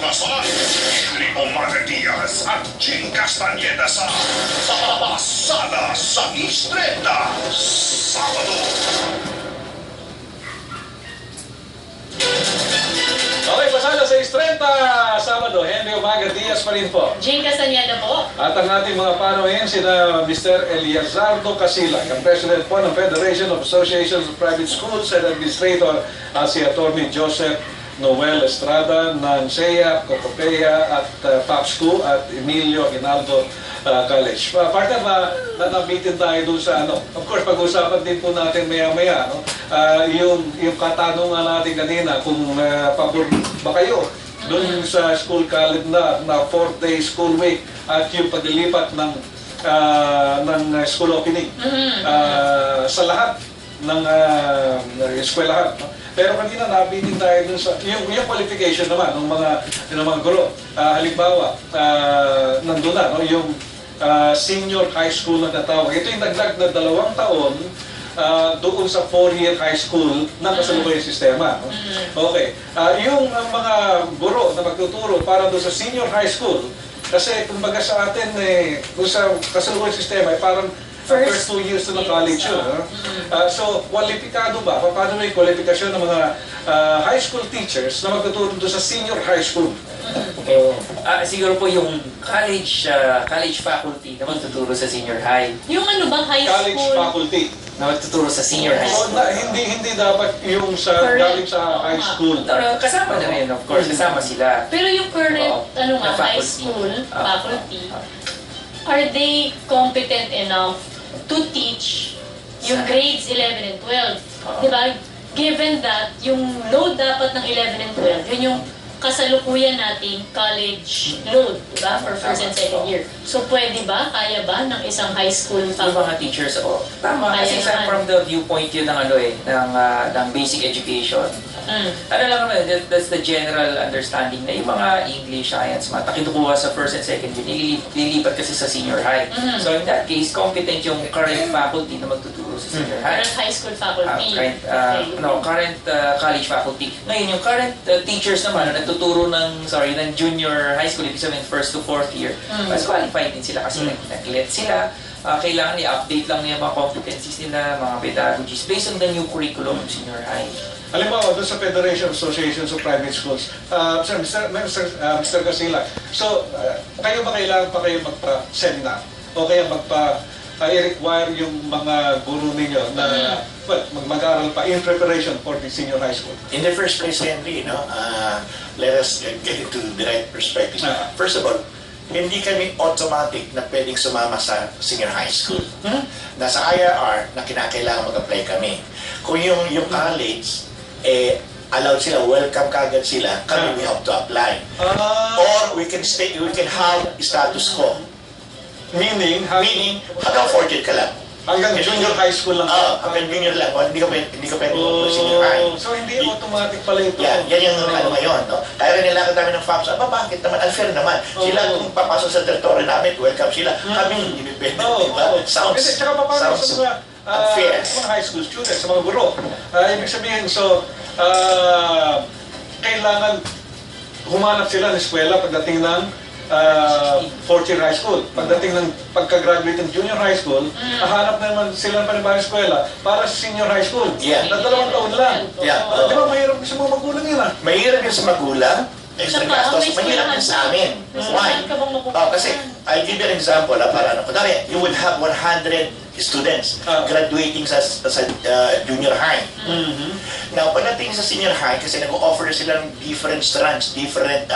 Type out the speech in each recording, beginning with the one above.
Karanasan, Rico Margadias at Jing Castaneda sa Pasada sa Istreta, Sabado. Okay, pasada sa Istreta, Sabado. Henry Margadias pa rin po. Jing Castaneda po. At ang ating mga panuhin, sina Mr. Eliazardo Casila, ang President po ng Federation of Associations of Private Schools and Administrator, at si Atty. Joseph Noel Estrada ng CEA, Cocopea at PAPSCO at Emilio Aguinaldo College. Partner, nabitin tayo dun sa ano. Of course, pag-usapan din po natin maya-maya, no? Yung katanungan natin kanina, kung pabor ba kayo dun sa school calendar na 4-day school week at yung paglilipat ng school opening sa lahat ng eskwelahan. No? Pero kanina nabitin tayo dun sa yung qualification naman ng mga guro. Halimbawa, nandun na, no? Yung senior high school na natawag. Ito yung naglag na 2 taon doon sa 4-year high school na kasalukuyang sistema. No? Okay. Yung mga guro na magtuturo para doon sa senior high school, kasi kumbaga sa atin, doon sa kasalukuyang sistema, parang first 2 years na ng college yun. So, kwalipikado ba? Paano may kwalifikasyon ng mga high school teachers na magtuturo doon sa senior high school? Siguro po yung college faculty na magtuturo sa senior high. Yung ano ba, high College school? faculty. Na magtuturo sa senior high So, school. hindi dapat yung sa galing sa high school. Kasama na rin, of course. Kasama sila. Pero yung current, Oo. high faculty. school faculty, are they competent enough to teach yung grades 11 and 12? Diba? Given that, yung load dapat ng 11 and 12, yun yung kasalukuyan nating college load, diba? For first and second year. So, pwede ba? Kaya ba ng isang high school Yung faculty? mga teachers, tama. Kaya Kasi naman. from the viewpoint yun ng ng basic education. Ano lang naman, that's the general understanding na yung mga English, science, math, kinukuha sa first and second year, lilipat kasi sa senior high. So in that case, competent yung current faculty na magtuturo sa senior high. Current high school faculty. Current college faculty. Ngayon, yung current teachers naman na nagtuturo ng junior high school, ibig sabihin first to fourth year, mas qualified din sila kasi nag-let sila. Kailangan i-update lang niya mga competencies nila, mga pedagogies based on the new curriculum of senior high. Halimbawa, doon sa Federation of Associations of Private Schools, Mr. Casila, so, kayo ba kailangan pa kayo magpa-seminar? O kaya i-require yung mga guru ninyo na mag-aaral pa in preparation for the senior high school? In the first place, Henry, let us get into the right perspective. First of all, hindi kami automatic na pwedeng sumama sa senior high school. Nasa IRR na kinakailangan mag-apply kami. Kung yung college, allowed sila, welcome kagad sila, kami we have to apply. Or we can have status quo. Meaning, Hanggang 4th year ka lang. hanggang junior high school lang. Hanggang junior lang. Hindi ka pwede mag-senior high. So, hindi automatic pala ito. Yan yung ngayon, no? Kaya rin nilakad namin ng FAPS, bakit naman? Unfair naman. Sila kung papasok sa territory namin, welcome sila. Kami hindi pwede, diba? Sounds Tsaka paano sa mga unfair. mga high school students, sa mga guro? Ibig sabihin, so, kailangan humanap sila ng eskwela pagdating ng 4th year high school. Pagdating ng pagka-graduate ng junior high school, hahanap naman sila ng panibagong eskwela para sa senior high school. Yeah. Na 2 taon lang. Yeah. Di ba mahirap sa mga magulang yun Mahirap yun sa magulang, extra Saka, gastos, may mahirap din sa amin. Why? Kasi, I'll give you an example, para kunwari, you would have 100 students graduating sa junior high. Now, pagdating sa senior high, kasi nag-offer sila ng different strands, different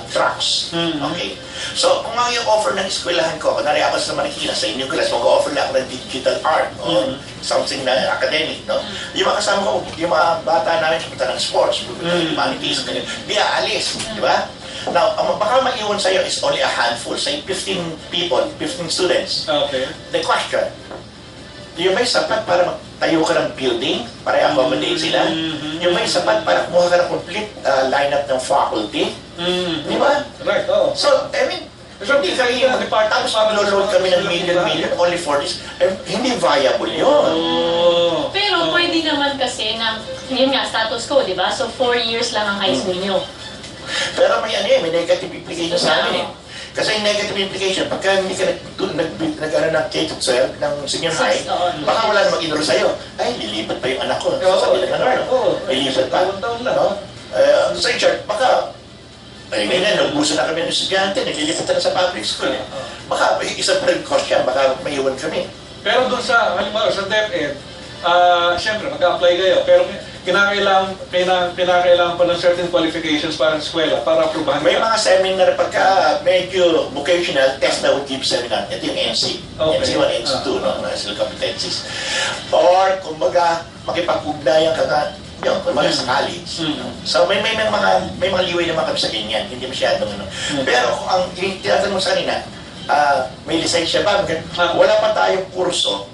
tracks. Okay? So, kung ang yung offer ng eskwelahan ko, kunwari ako sa Marikina, sa inyo class, mag-offer lang ako ng digital art or something na academic, no? Yung mga kasama ko, yung mga bata namin, punta ng sports, humanities, ganyan, di aalis, di ba? Now, ang baka maiwan sa'yo is only a handful, say 15 people, 15 students. Okay. The question, yung may sapat para magtayo ka ng building, para i-accommodate sila. Yung may sapat para kumuha ka ng complete lineup ng faculty. Di ba? Right, oo. So, I mean, hindi kami, tapos magloload kami ng million only for this. Hindi viable yun. Pero pwede naman kasi na, yun nga, status quo, di ba? So, 4 years lang ang high school nyo. Pero may may negative implication sa amin eh. Kasi yung negative implication, pagka hindi ka ng K-12 ng senior high, baka wala na mag-enroll sa'yo. Ay, lilipat pa yung anak ko. Sabi lang lilipat pa. No? So in short, baka, ngayon, nagbuso na kami ng estudyante, naglilipat na sa public school. Baka isang pa rin course yan, baka maiwan kami. Pero doon sa, halimbawa, sa DepEd, siyempre, mag-apply kayo, pero kinakailangan pa ng certain qualifications para sa eskwela, para aprubahan May ka. mga seminar pagka medyo vocational, test na would give seminar. Ito yung NC. Okay. NC1, NC2, no? National competencies. Or, kumbaga, makipag-ugnayan ka na, yun, kumbaga sa college. So, may mga liway naman kami sa ganyan. Hindi masyadong ano. Pero kung ang tinatanong mo sa kanina, may lisensya ba? Wala pa tayong kurso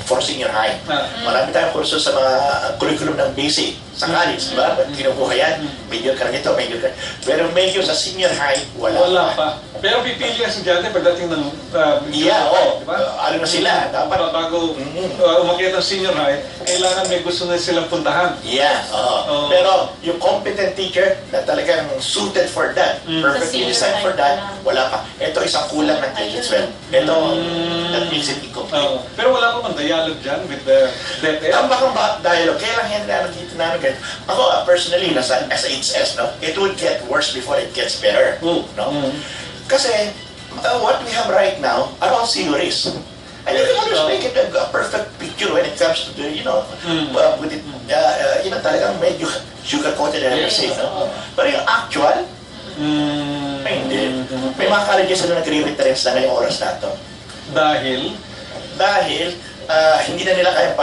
for senior high. Marami tayong kurso sa mga curriculum ng basic sa college, di ba? Kinukuha yan, major ka nito, major ka. Pero medyo sa senior high, wala pa. Pero pipili ang estudyante pagdating ng oo. diba? Ano na sila, dapat bago umakyat ng senior high, kailangan may gusto na silang puntahan. yeah, oo. Pero yung competent teacher na talagang suited for that, perfectly designed for that, wala pa. Ito isang kulang ng K-12. Ito, that makes it incomplete. Pero wala pa man dialogue dyan with the DepEd. Ang bakang dialogue, kailan yan dito namin ganyan. Ako, personally, nasa SHS, no, it would get worse before it gets better. No? Kasi, what we have right now are all theories. And you can always make it a perfect picture when it comes to the, with it, talagang medyo sugar-coated and everything. No? Pero yung actual, ay hindi. May mga colleges na nagre-reference na ngayong oras na ito. Dahil, hindi na nila kaya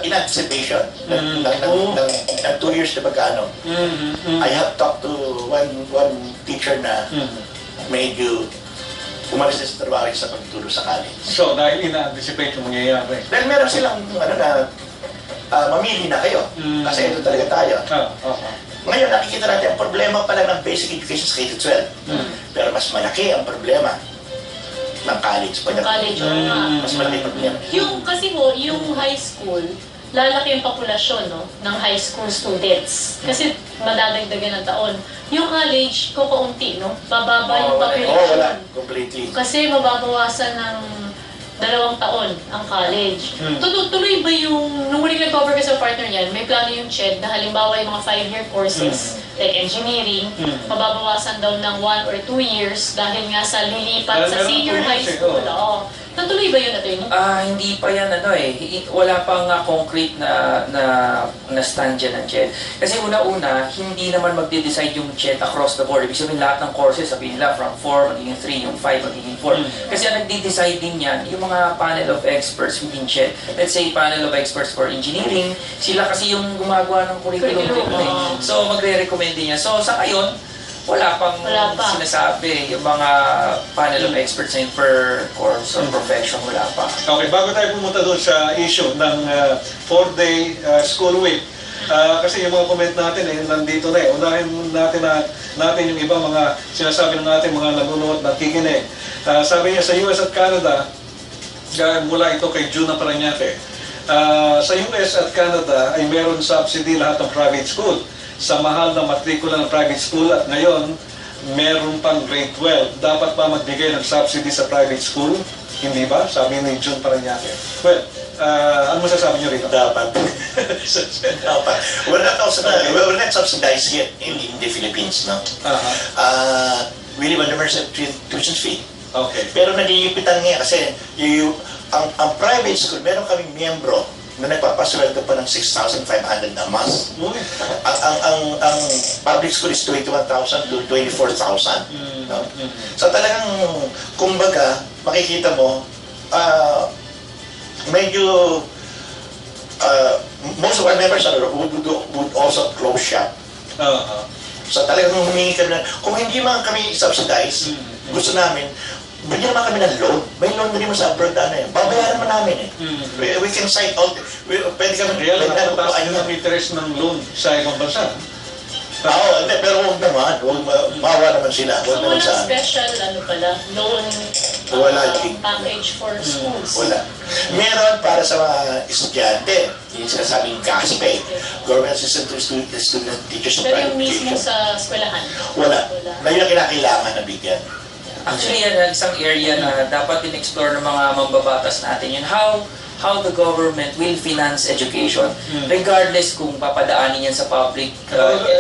in anticipation ng 2 years na pagkano. I have talked to one teacher na medyo umalis na sa trabaho sa pagtuturo sa college. so dahil ina-anticipate yung mangyayari. Dahil meron silang mamili na kayo. Kasi ito talaga tayo. Ngayon, nakikita natin ang problema pala ng basic education sa K-12. Pero mas malaki ang problema ng college. College, Mas malaki ang problema. Kasi yung high school, lalaki yung populasyon ng high school students. Kasi madadagdagan ng taon. Yung college, kukaunti, bababa yung population. Wala. Completely. Kasi mababawasan ng 2 taon ang college. Tuloy ba nung muling nag-cover ka sa partner niyan, may plano yung CHED na halimbawa yung mga 5-year courses, like engineering, mababawasan daw ng 1 or 2 years dahil nga sa lilipat sa senior high school. Natuloy ba yun, Atty.? Hindi pa yan wala pang concrete na stand dyan ng CHED. Kasi una-una, hindi naman magde-decide yung CHED across the board. Ibig sabihin lahat ng courses, sabihin nila from 4, magiging 3, yung 5, magiging 4. Kasi ang nagde-decide din yan, yung mga panel of experts within CHED. Let's say, panel of experts for engineering, sila kasi yung gumagawa ng curriculum. So, magre-recommend din yan. So, sa ngayon, wala pa sinasabi yung mga panel of experts na per course or profession, wala pa. Okay, bago tayo pumunta doon sa issue ng 4-day school week, kasi yung mga comment natin nandito na unahin natin yung iba mga sinasabi ng ating mga nanonood na kikinig. Sabi niya sa US at Canada, mula ito kay Juna Paranaque, sa US at Canada ay meron subsidy lahat ng private school sa mahal na matrikula ng private school at ngayon meron pang grade 12. Dapat ba magbigay ng subsidy sa private school? Hindi ba? Sabi ni June Paranaque. Well, ano masasabi niyo rito? Dapat. We're not subsidized yet in the Philippines, no? We live on the mercy of tuition fee. Okay. Pero nagigipitan nga kasi ang private school, meron kaming miyembro na nagpapasweldo pa ng 6,500 a month. Ang public school is 21,000 to 24,000. No? So talagang, kumbaga, makikita mo, medyo, most of our members would also close shop. So talagang humingi kami na, kung hindi man kami subsidize, gusto namin, bigyan naman kami ng loan. May loan na rin mo sa abroad babayaran mo namin We can cite all, pwede kami, Kaya lang nakataas ng interest ng loan sa ibang bansa. Oo, hindi, pero huwag naman. Mawa naman sila. So Huwag naman walang sa special, loan Wala, Jing. package for schools? Wala. Meron para sa mga estudyante, yung sinasabing GASPE, Government Assistance to Student Teachers of Pero Private yung mismo Education. sa eskwelahan? Wala. Na yun ang kinakailangan na bigyan. Actually, yan ang isang area na dapat in-explore ng mga mambabatas natin yun. How the government will finance education, regardless kung papadaanin yan sa public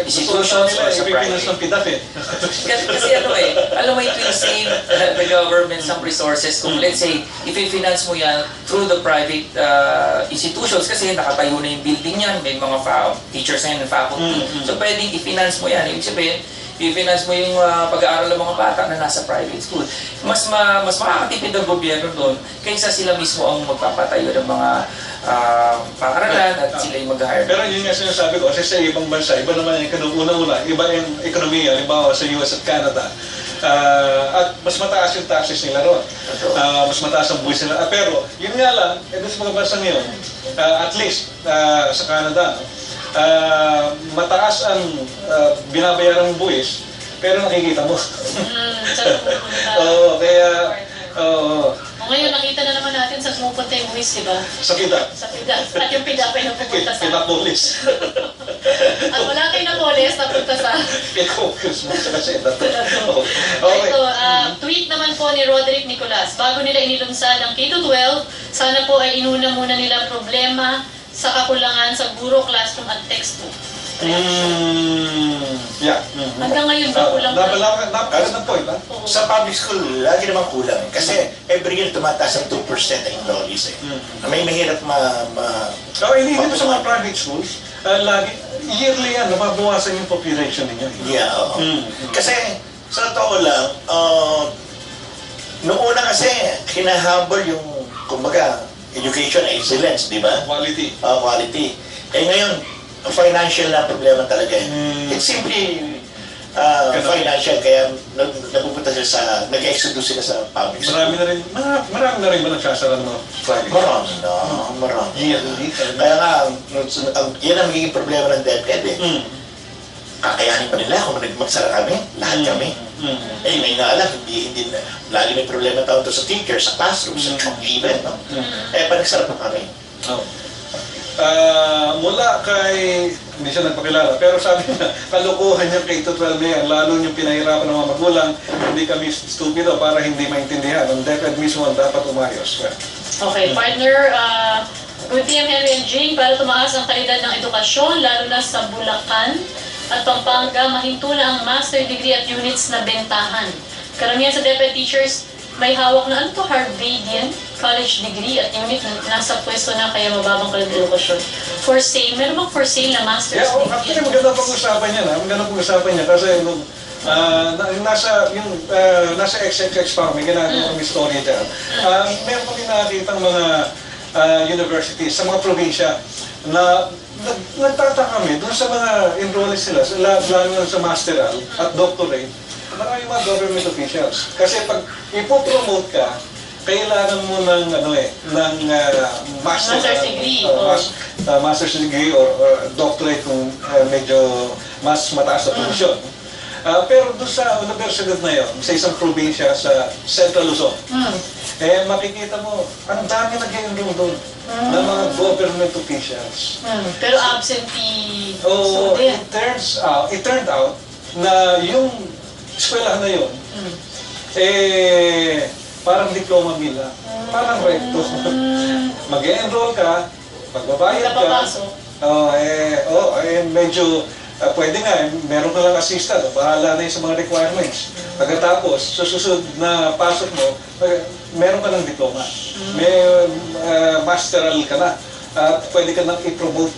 institutions or sa Ipipinas ng private. PIDAF eh. Kasi ano alam mo, it will save the government some resources kung let's say, if i-finance mo yan through the private institutions kasi nakatayo na yung building yan, may mga teachers na yan, faculty. So pwedeng i-finance mo yan. Ibig sabihin, i-finance mo yung pag-aaral ng mga bata na nasa private school. Mas makakatipid ang gobyerno doon kaysa sila mismo ang magpapatayo ng mga paaralan at sila yung mag-hire. Pero yun nga sinasabi ko, kasi sa ibang bansa, iba naman yung unang-una, iba yung ekonomiya, halimbawa sa US at Canada. At mas mataas yung taxes nila ron. Mas mataas ang buwis nila. Pero yun nga lang, sa mga bansa ngayon, at least sa Canada, mataas ang binabayarang buwis, pero nakikita mo. Oo, kaya, oo. O ngayon, nakita na naman natin sa pumupunta yung buwis, di ba? Sa PIDAF. Sa PIDAF. At yung PIDAF ay napupunta sa... Pinapolis. At wala kayo na polis, napunta sa... Pinakokers mo sa kaseta. Okay. Ito, tweet naman po ni Roderick Nicolas. Bago nila inilunsad ang K-12, sana po ay inuna muna nila ang problema sa kakulangan sa guro, classroom at textbook. Yeah. Hanggang ngayon ba kulang pa? Napakalas ng point, ha? Sa public school, lagi naman kulang. Kasi every year tumataas ang 2% ang enrollees eh. May mahirap Hindi dito sa mga private schools, lagi, yearly yan, nababawasan yung population ninyo. Yeah, oo. Kasi, sa totoo lang, noong una kasi, hinahabol yung, kumbaga, education excellence, di ba? Quality. Quality. Ngayon, financial na problema talaga. It's simply financial, kaya napupunta sila sa, nag-exodus sila sa public school. Marami na rin ba nagsasara ng mga private? Marami. Yearly. Kaya nga, yan ang magiging problema ng DepEd eh. Kakayanin pa nila kung magsara kami, lahat kami. May nga alam, hindi lagi may problema tao sa teachers, sa classroom, sa chalk even, no? Panagsara pa kami. Mula kay, hindi siya nagpakilala, pero sabi niya, kalukuhan niya K-12 niya, lalo niyong pinahirapan ng mga magulang, hindi kami stupido para hindi maintindihan. Ang DepEd mismo ang dapat umayos. Okay, partner, good PM Henry and Jane, para tumaas ang kalidad ng edukasyon, lalo na sa Bulacan at Pampanga, mahinto na ang master degree at units na bentahan. Karamihan sa DepEd teachers, may hawak na Harvardian college degree at unit na nasa pwesto na kaya mababang kalidad ng edukasyon. For sale, meron bang for sale na master's degree? Actually, maganda pag-usapan niya. Maganda pag-usapan niya kasi nasa XXX pa kami, ginagawa kami story dyan. Meron kami nakakitang mga universities sa mga probinsya na nagtataka kami doon sa mga enrollees sila, lalo na sa masteral at doctorate, maraming mga government officials. Kasi pag ipopromote ka, kailangan mo ng master's degree, master's degree or doctorate kung medyo mas mataas na posisyon. Pero doon sa universidad na yun, sa isang probinsya sa Central Luzon, makikita mo, ang dami nag-enroll doon ng mga government officials. Pero absentee It student. turned out na yung eskwelahan na yun, parang diploma nila, parang recto. Mag-enroll ka, magbabayad ka, medyo pwede nga, meron ka lang assistant, bahala na yun sa mga requirements. Pagkatapos, sa susunod na pasok mo, meron ka ng diploma. May masteral ka na. At pwede ka nang i-promote.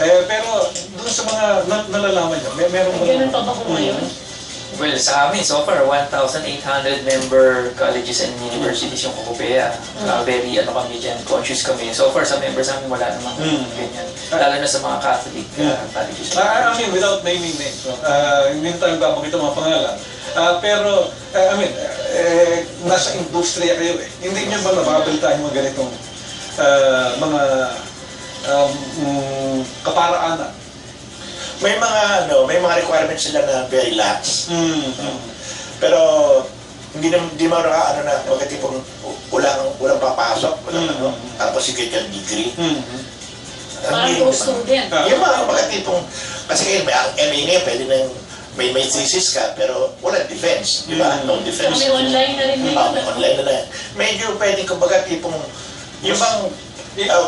Pero doon sa mga nalalaman niya, meron ka Ganun pa ba kung ngayon? Well, sa amin, so far, 1,800 member colleges and universities yung Kukupeya. Very, kami dyan, conscious kami. So far, sa members namin, wala namang ganyan. Lalo na sa mga Catholic colleges. I mean, without naming names, hindi tayo babakita mga pangalan. Pero, nasa industriya kayo eh. Hindi nyo ba nababalitaan yung mga ganitong mga kaparaanan? may mga requirements sila na very lax. Pero hindi mo na mga tipong walang papasok, tapos you get your degree. Parang go student. Yung mga tipong, kasi ngayon may MA ngayon, pwede na may thesis ka, pero wala defense, di ba? No defense. May online na rin ngayon. May online na. Medyo pwede kumbaga tipong, yung bang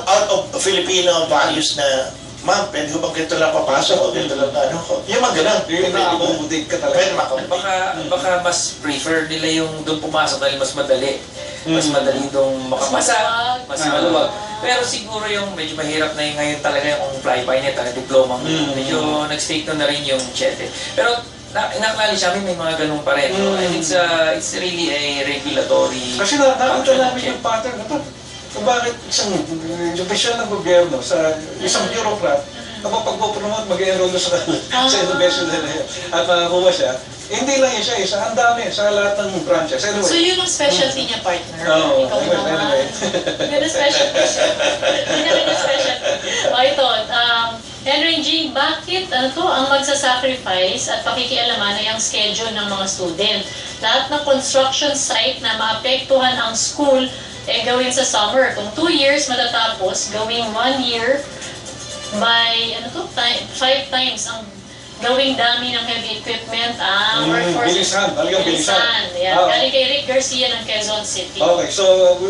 out of Filipino values na, ma'am, pwede ko bang ganito lang papasok o ganito lang na ano ko? Yung mga ganun. Yung na-accommodate ka talaga. Pwede ma-accommodate. Baka mas prefer nila yung doon pumasok dahil mas madali. Mas madali doon makapasa, mas maluwag. Pero siguro yung medyo mahirap na yung ngayon talaga yung fly-by-net, diploma, medyo nag-stake na rin yung chete. Pero in-acknowledge namin may mga ganun pa rin. No? And it's really a regulatory Kasi nakita namin yung pattern na to. Kung bakit isang opisyal ng gobyerno sa isang bureaucrat kapag pag-promote, mag-enroll sa university na yun at makakuha siya, hindi lang yun siya, ang dami sa lahat ng branches. Anyway. So yun ang specialty niya, partner. Oo, Ikaw naman. anyway. Yun ang specialty siya. Yun naman yung specialty. O ito, Henry G, bakit ang magsasacrifice at pakikialaman ay ang schedule ng mga student? Lahat ng construction site na maapektuhan ang school gawin sa summer. Kung 2 years matatapos, gawing 1 year by 5 times ang gawing dami ng heavy equipment ang workforce. Bilisan, talagang bilisan. Yan. Galing kay Rick Garcia ng Quezon City. Okay, so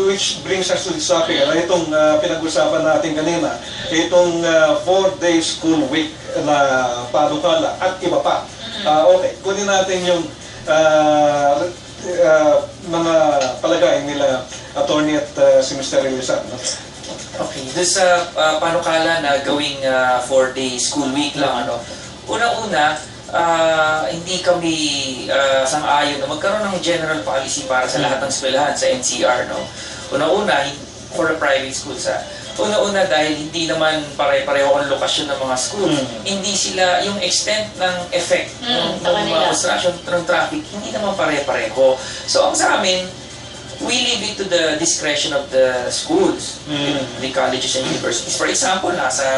which brings us to this topic. Itong pinag-usapan natin kanina, itong 4-day school week na panukala at iba pa. Okay, kunin natin yung mga palagay nila attorney at si Mr. Elisan. Okay, doon sa panukala na gawing 4-day school week lang, una-una, hindi kami sang-ayon na magkaroon ng general policy para sa lahat ng eskwelahan sa NCR. Una-una, for the private schools. Una-una dahil hindi naman pare-pareho ang lokasyon ng mga school. Hindi sila, yung extent ng effect ng construction, ng traffic, hindi naman pare-pareho. So ang sa amin, we leave it to the discretion of the schools, the colleges and universities. For example,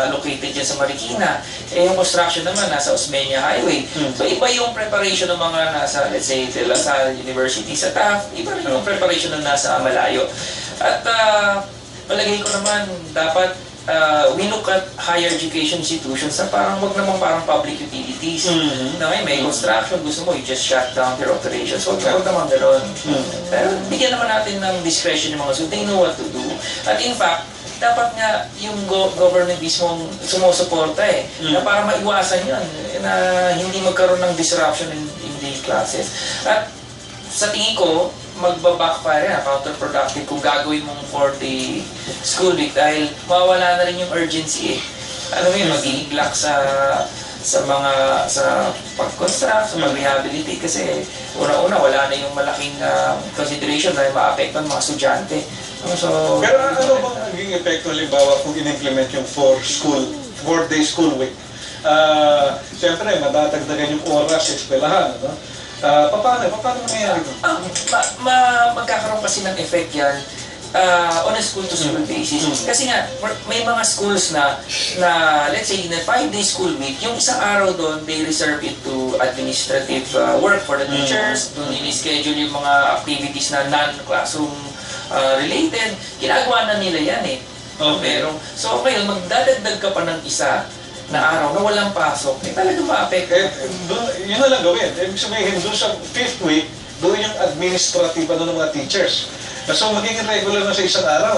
located dyan sa Marikina, yung construction naman nasa Osmeña Highway. So iba yung preparation ng mga nasa, let's say, De La Salle University sa TAF, iba rin yung preparation ng nasa malayo. At palagay ko naman, dapat we look at higher education institutions na wag naman parang public utilities. Na may construction, gusto mo, you just shut down their operations. Wag naman gano'n. Pero bigyan naman natin ng discretion yung mga so they know what to do. At in fact, dapat nga yung government mismo sumusuporta na para maiwasan yun, na hindi magkaroon ng disruption in the classes. At sa tingin ko, magbabackfire counterproductive kung gagawin mong 4-day school week dahil mawawala na rin yung urgency magiging lack sa pag-construct, sa pag-rehabilitate kasi una-una wala na yung malaking consideration na maapektuhan mga estudyante. So, pero ano bang naging epekto halimbawa kung in-implement yung 4-day school week? Siyempre, madadagdagan yung oras sa eskwelahan. Paano nangyayari ito? Magkakaroon kasi ng effect yan on a school-to-school basis. Kasi nga, may mga schools na let's say, na 5-day school week, yung isang araw doon, they reserve it to administrative work for the teachers, doon in-schedule yung mga activities na non-classroom related. Ginagawa na nila yan Okay. So, ngayon, magdadagdag ka pa ng isa na araw na walang pasok, talagang ma-apekto. Yun na lang gawin. Ibig sabihin, doon sa 5th week, doon yung administrative ng mga teachers. So, magiging regular na sa isang araw.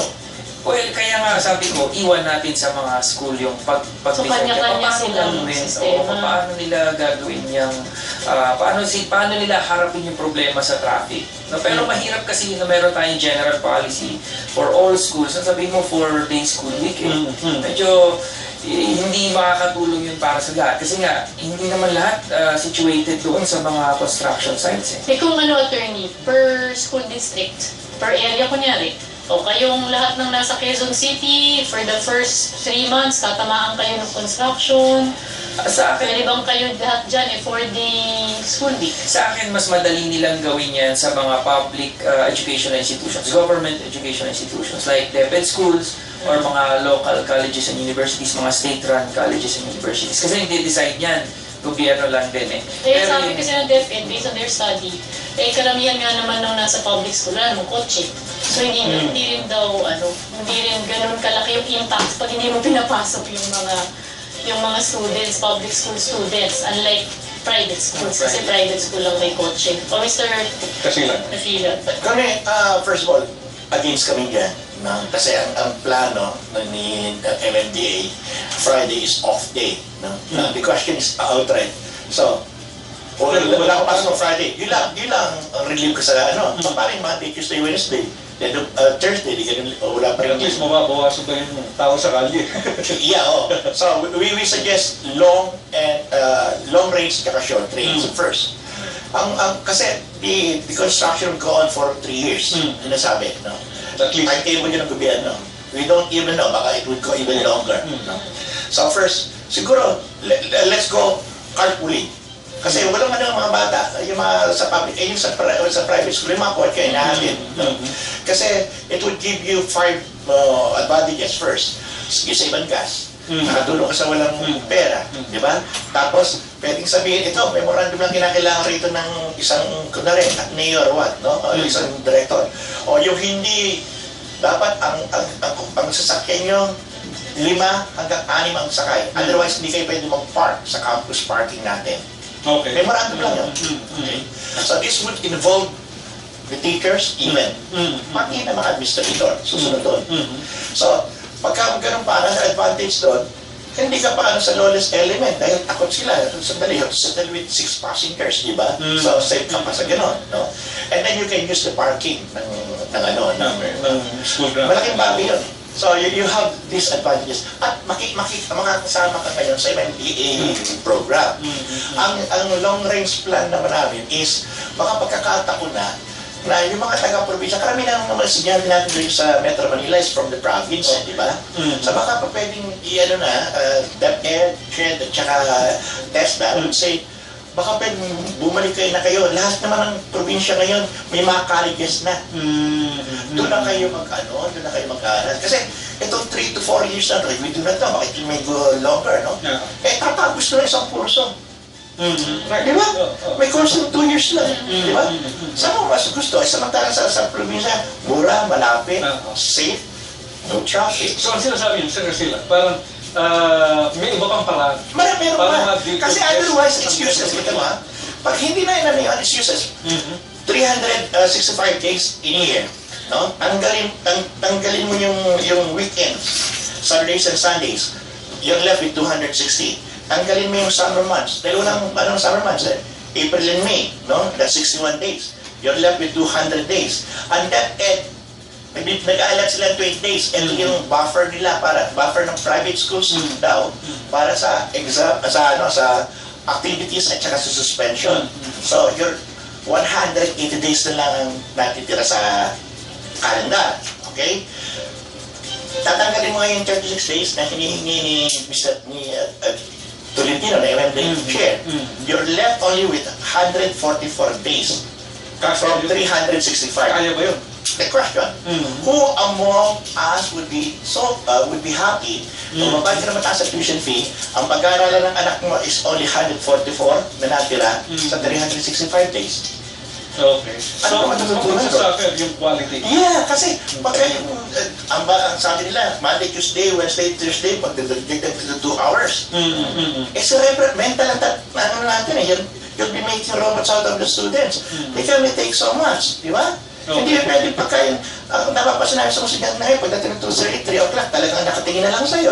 Well, kaya nga sabi ko, iwan natin sa mga school yung So, kanya-kanya silang sistema. Paano nila gagawin yung, paano nila harapin yung problema sa traffic. Pero mahirap kasi na meron tayong general policy for all schools. Sabihin mo 4-day school week medyo hindi makakatulong yun para sa lahat. Kasi nga, hindi naman lahat situated doon sa mga construction sites. Kung attorney, per school district, per area kunyari, o kayong lahat ng nasa Quezon City, for the first 3 months, tatamaan kayo ng construction. Sa akin, Pwede bang kayo lahat dyan 4-day school week? sa akin, mas madali nilang gawin yan sa mga public educational institutions, government educational institutions like DepEd schools or mga local colleges and universities, mga state-run colleges and universities. Kasi hindi decide yan, gobyerno lang din eh. Eh, sabi yun- kasi ng DepEd, based on their study, karamihan nga naman nung nasa public school, wala namang kotse. So, hindi rin daw, hindi rin ganun kalaki yung impact pag hindi mo pinapasok yung mga students, public school students, unlike private schools, kasi private school lang may kotse. O, Mr. Kasilan. Kasilan. Kami, first of all, against kami dyan. No? Kasi ang plano ni MMDA, Friday is off day. No? The question is outright. So, wala ko pasok ng Friday. Yun lang ang relieve ko sa paparin Monday, Tuesday, Wednesday. Then, Thursday, di ganun, wala pa rin. At least mababawasan ba yung tao sa kalye? Yeah, So, we suggest long range at short range first. Kasi the construction will go on for 3 years. Sinasabi, no? At least. Timetable yun ng gobyerno. We don't even know, baka it would go even longer. No? So first, siguro, let's go carpooling. Kasi walang mga bata, yung mga sa public, yung sa private school, yung mga kotse natin. No? Kasi it would give you 5 advantages first. You save on gas. Nakatulong ka sa walang pera, di ba? Tapos, pwedeng sabihin, ito, memorandum lang kinakailangan rito ng isang, kunwari, mayor or what, no? O isang director. O yung hindi, dapat ang sasakyan nyo, 5 hanggang 6 ang sakay. Otherwise, hindi kayo pwede mag-park sa campus parking natin. Okay. Memorandum lang yun. Okay? So this would involve the teachers, even. Pati na mga administrator, susunod doon. So, pagka ganun pa, nasa advantage doon, hindi ka pa sa lawless element dahil takot sila. Sandali, you have to settle with 6 passengers, di ba? So, safe ka pa sa ganun, no? And then you can use the parking ng School ground. malaking bagay yun. So, you have these advantages. At mga kasama ka ngayon sa MMDA program. Ang long-range plan naman namin is baka pagkakataon na yung mga taga-probinsya, karamihan naman sinabi natin doon sa Metro Manila is from the province, di ba? So baka pa pwedeng DepEd, CHED, at saka TESDA, I would say, baka pwedeng bumalik kayo na kayo. Lahat naman ng probinsya ngayon, may mga colleges na. Doon na kayo doon na kayo mag-aaral. Kasi itong 3 to 4 years na, we do not know, bakit you may go longer, no? Tatapos na isang kurso. Di ba? May course ng 2 years lang. Di ba? Saan mo mas gusto? Samantalang sa probinsya, mura, malapit, safe, no traffic. So, ang sinasabi yun, Sir Sila, parang may iba pang paraan. Meron Para pa. ma-deal Kasi with otherwise, this. excuses. Kita mo ha? Pag hindi na yun, excuses. 365 days in a year. No? Tanggalin mo yung weekends, Saturdays and Sundays. You're left with 260. Tanggalin mo yung summer months. Dahil walang summer months April and May, no? That's 61 days. You're left with 200 days. And that nag-aalat sila 20 days. Ito yung buffer nila, buffer ng private schools daw, para sa exam, sa activities at saka sa suspension. So, your 180 days na lang ang natitira sa calendar. Okay? Tatanggalin mo ngayon 36 days na hinihingi ni Tolentino na MMDA chair. You're left only with 144 days from 365. Kaya ba yun? The question, who among us would be happy kung mabalik ka na mataas sa tuition fee, ang pag-aaralan ng anak mo is only 144 na natira sa 365 days? Okay. So, Ano naman natutunan doon? suffer yung quality. Yeah, kasi pagka ang sabi nila, Monday, Tuesday, Wednesday, Thursday, pag-dedicate to 2 hours. Mental natin you'll be making robots out of the students. They can only take so much, di ba? Hindi pwede pagka napapasin namin sa musikant na pagdating ng 3 o'clock, talagang nakatingin na lang sa'yo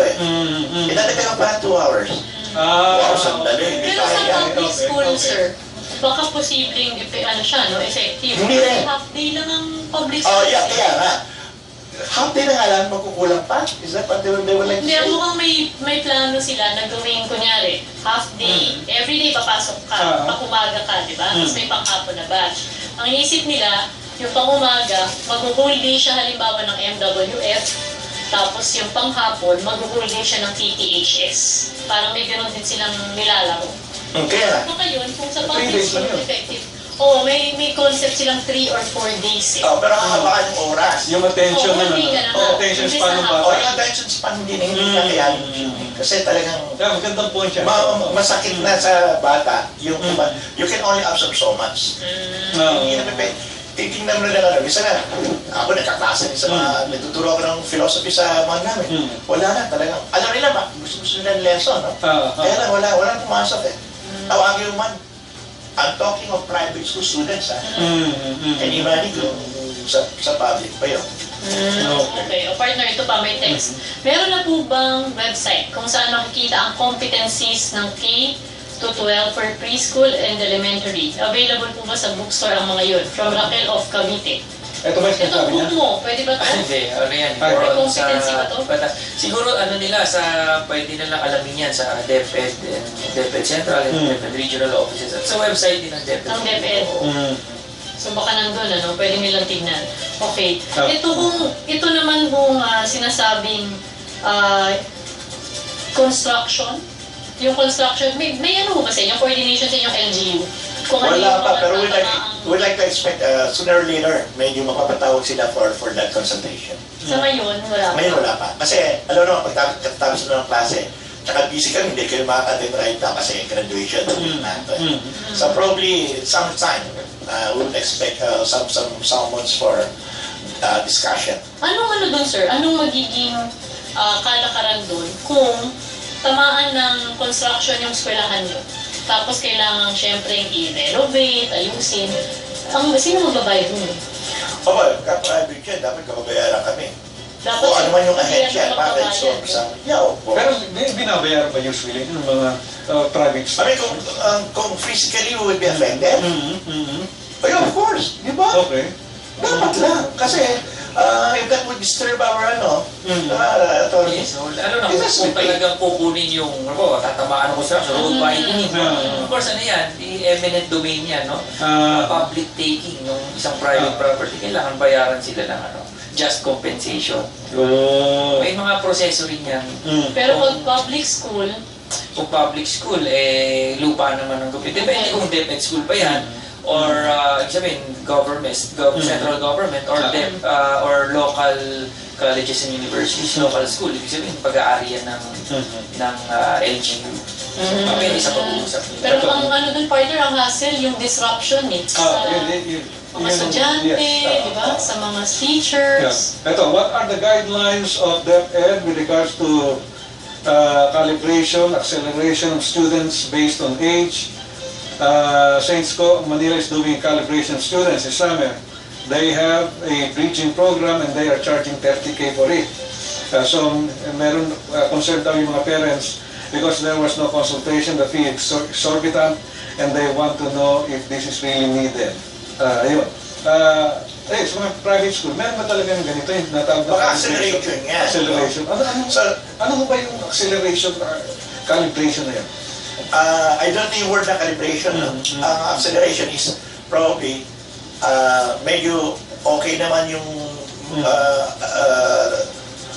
Idadagdagan pa ng 2 hours. Wow, sandali. Pero sa public school, sir, baka posibleng effective. Hindi rin. Half day lang ang public school. Oh, yeah, kaya nga. Half day na nga lang, magkukulang pa. Is that what they were like to Hindi, say? mukhang may plano sila na gawin, kunyari, half day, everyday papasok ka, pag-umaga ka, di ba? Tapos may panghapon na batch. Ang inisip nila, yung pang-umaga, mag-whole day siya halimbawa ng MWF, tapos yung panghapon, mag-whole day siya ng TTHS. Parang may gano'n din silang nilalaro. Kaya nga. Baka yun, kung sa public school effective, Oo, may concept silang 3 or 4 days eh. Pero kakabakan yung oras. Yung attention Oo, na, hindi ka na. attention Imbes span ng na bata. O yung attention span hindi na hindi kakayanin yun. Kasi talagang Magandang point siya. masakit na sa bata yung you can only absorb so much. Oo. Hindi na pwede. Titingnan mo na lang minsan na, ako nagkaklase din sa mga, nagtuturo ako ng philosophy sa mga namin. Wala na talagang, alam nila ba, gusto nila ng lesson, no? Kaya lang, wala pumasok eh. Tawagin yung man, I'm talking of private school students, ha? And imagine kung sa public pa yun. Okay. O partner, ito pa may text. Meron na po bang website kung saan makikita ang competencies ng K to 12 for preschool and elementary? Available po ba sa bookstore ang mga yun? From Raquel of Cavite. Ito ba yung Ito sinasabi niya? book mo, pwede ba ito? Hindi, ano yan. Ay, more may on sa competency ba to? batas. Siguro ano nila, pwede nilang alamin yan sa DepEd, DepEd Central and DepEd Regional Offices. At sa website din ng DepEd. Ng DepEd. Oo. So baka nandun, ano, pwede nilang tignan. Okay. Ah. Ito naman kung sinasabing construction. Yung construction, may ano ba sa inyo? Coordination sa inyong LGU? Kung ano Wala yung pa, mga pero tatamaang- we'd like to expect, sooner or later, medyo mapapatawag sila for that consultation. Sa ngayon, wala pa. Ngayon wala pa. Kasi, alam mo, pagkatapos na ng klase, tsaka busy kami, hindi kayo makaka-attend right now kasi graduation. So probably, sometime, we would expect some months for discussion. Anong dun, sir? Anong magiging kalakaran dun kung tamaan ng construction yung eskwelahan nyo? Tapos kailangan syempre i-renovate, ayusin. Sino magbabayad dun? Okay, ka-private yan, dapat kababayaran kami. Dapat O ano man yung hindi ahensya, yan bakit magbabayad, so, yeah, of course. Pero binabayaran ba usually ng mga private I schools? mean, kung physically we would be affected, oh, yeah, of course, di ba? Okay. Dapat lang. Kasi, if that would disturb our, authority. Yes, so, kung talagang kukunin yung, tatamaan ko sa road widening. Of course, ano yan, the eminent domain yan, no? Public taking ng isang private property, kailangan bayaran sila ng just compensation. May mga proseso rin yan. Pero kung public school, Kung public school, lupa naman ng gobyerno. Depende kung DepEd school pa yan, or government, central government, or local colleges and universities, local school. Ibig sabihin, pag-aarian ng LGU. Pwede sa pag-uusap. pero ang dun partner, ang hassle, yung disruption sa mga estudyante, di ba? Sa mga teachers. Ito, what are the guidelines of DepEd with regards to calibration, acceleration of students based on age? Saints Co Manila is doing calibration of students this summer. They have a bridging program and they are charging 30K for it. So, meron concern daw yung mga parents because there was no consultation, the fee is exorbitant, and they want to know if this is really needed. Ayun. Sa mga private school, meron ba talaga ng ganito yung natawag na Baka acceleration nga. Acceleration. Ano ba yung acceleration, calibration na yan? I don't know yung word na calibration. Ang acceleration is probably medyo okay naman yung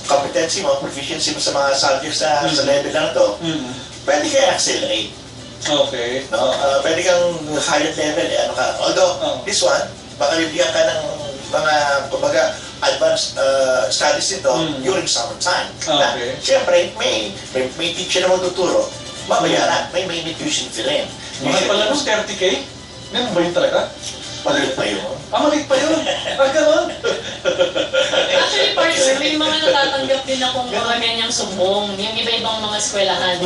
competency mo, proficiency mo sa mga subjects na sa level lang to. Pwede kayo accelerate. Okay. No? Pwede kang higher level. Although, this one, baka bibigyan ka ng mga, kumbaga, advanced studies nito during summertime. Okay. Siyempre, may teacher na magtuturo, babayaran, may tuition fee rin. Mahal pala ng 30K? Meron ba yun talaga? Maliit pa yun. Maliit pa yun? Gano'n? Actually, partner, may mga natatanggap din akong mga ganyang sumbong, yung iba-ibang mga eskwelahan.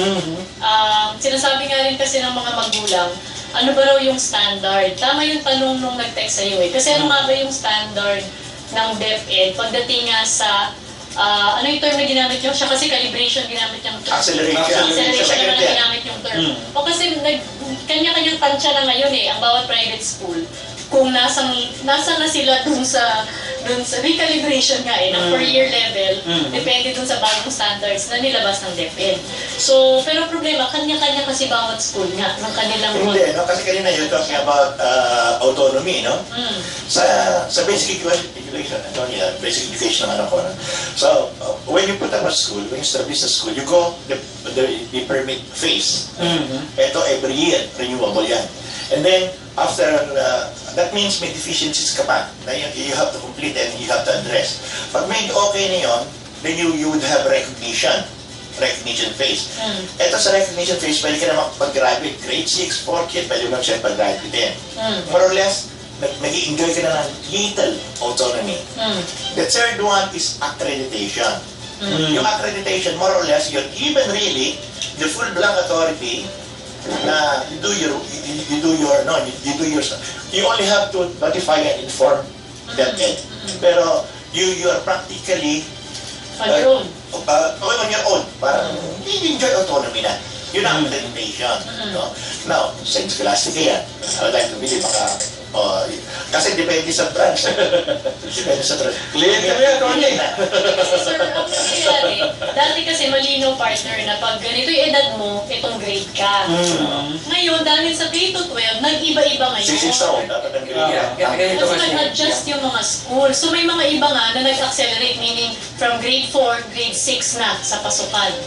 Sinasabi nga rin kasi ng mga magulang, ano ba raw yung standard? Tama yung tanong nung nag-text sa'yo eh. Kasi ano nga ba yung standard ng DepEd pagdating nga sa ano yung term na ginamit nyo? Siya kasi calibration ginamit yung term. Acceleration. Acceleration naman ang ginamit yung term. O kasi kanya-kanyang tansya na ngayon eh, ang bawat private school. Kung nasa na sila dun sa recalibration nga eh, ng per year level, depende dun sa bagong standards na nilabas ng DepEd. So, pero problema, kanya-kanya kasi bawat school nga ng kanilang Hindi, no? Kasi kanina you're talking about autonomy, no? Sa basic education, basic education naman ako. No? So, when you put up a school, when you establish a school, you go the permit phase. Ito every year, renewable yan. And then, after, that means may deficiencies ka pa na you have to complete and you have to address. Pag may okay na yun, then you would have recognition phase. Ito sa recognition phase, pwede ka na makapag-graduate. Grade 6, 4th year, pwede mo na siya pag-graduate din. More or less, nag-enjoy ka na ng little autonomy. The third one is accreditation. Yung accreditation, more or less, you're given really the full blank authority na you do your you only have to notify and inform DepEd. Pero you are practically on your own. Parang you enjoy autonomy na. Yun ang accreditation. No? Now, sa scholastic yan, I would like to believe kasi depende sa branch. Depende sa branch. Clear ka yan, Tony. Kasi sir, ang nangyayari, dati kasi malinaw partner na pag ganito yung edad mo, itong grade ka. Ngayon, dahil sa K to 12, nag-iba-iba ngayon. 6 taon, dapat ang grade. Ganito Kasi kasi. nag-adjust yung mga school. So may mga iba nga na nag-accelerate, meaning from grade 4, grade 6 na sa pasukan.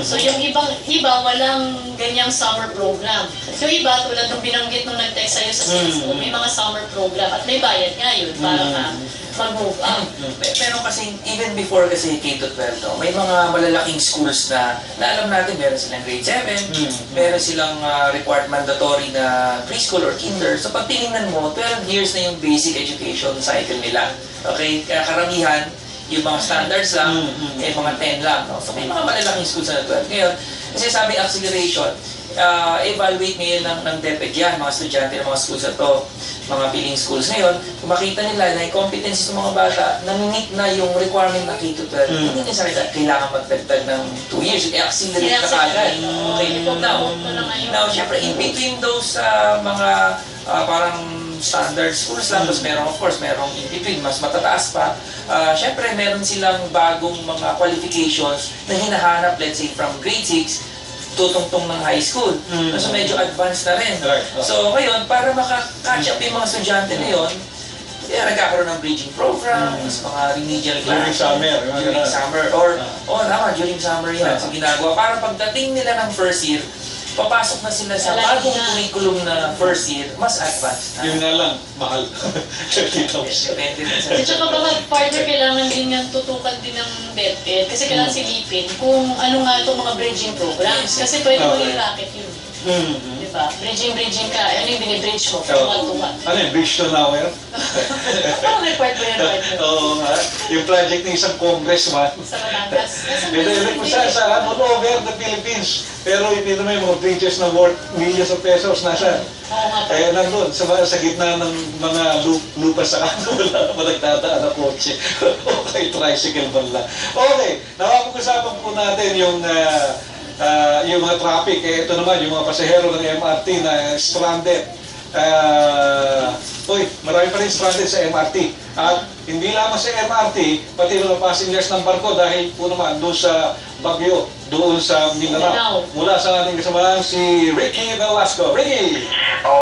So yung iba walang ganyang summer program. Yung iba, tulad nung binanggit nung nag-text sa'yo sa Facebook, may mga summer program at may bayad nga yun para mag-move up. Pero kasi, even before kasi K-12, no, may mga malalaking schools na alam natin, meron silang grade 7, meron silang required mandatory na preschool or kinder. So pag tinignan mo, 12 years na yung basic education cycle nila. Okay? Kaya karamihan, yung mga standards lang, mga 10 lang. No? So may mga malalaking schools na 12. Ngayon, kasi sabi acceleration, evaluate ngayon ng DepEd yan, mga estudyante ng mga schools na to, mga billing schools ngayon, kung makita nila na yung competencies ng mga bata, na-meet na yung requirement na K-12, hindi na sa kailangan magdagdag ng 2 years, i-accelerate ka agad. Okay, now, syempre, in between those mga parang standard schools lang, tapos meron, of course, merong in between, mas matataas pa, syempre, meron silang bagong mga qualifications na hinahanap, let's say, from grade 6, tutungtong ng high school. So medyo advanced na rin. So ngayon, para maka-catch up yung mga estudyante na yun, nagkakaroon ng bridging programs, mga remedial classes. During summer. During summer yan. So ginagawa. Para pagdating nila ng first year, papasok na sila sa bagong curriculum na first year, mas advanced na. Yun nga lang, mahal. Depende din sa... At saka baka partner, kailangan din yan tutukan din ng DepEd kasi kailangan silipin kung ano nga itong mga bridging programs kasi pwede mo i-racket yun. Diba? Bridging ka. Ano yung binibridge mo? From 1 to 1. Ano yung bridge to nowhere? Parang may part mo yan, partner. Oo nga. Yung project ng isang congressman. Sa Batangas. Ito po sa all over the Philippines. Pero hindi naman yung mga bridges na worth millions of pesos. Nasaan? Oo nga pa. Eh, nandun, sa gitna ng mga lupa sa kanto, wala naman nagdadaan na kotse. Okay, tricycle man lang. Okay, napapag-usapan po natin yung mga traffic. Ito naman, yung mga pasahero ng MRT na stranded. Marami pa rin stranded sa MRT. At hindi lamang sa MRT, pati mga passengers ng barko dahil po naman doon sa Baguio, doon sa Mindanao. Mula sa ating kasamahan si Ricky Velasco. Ricky!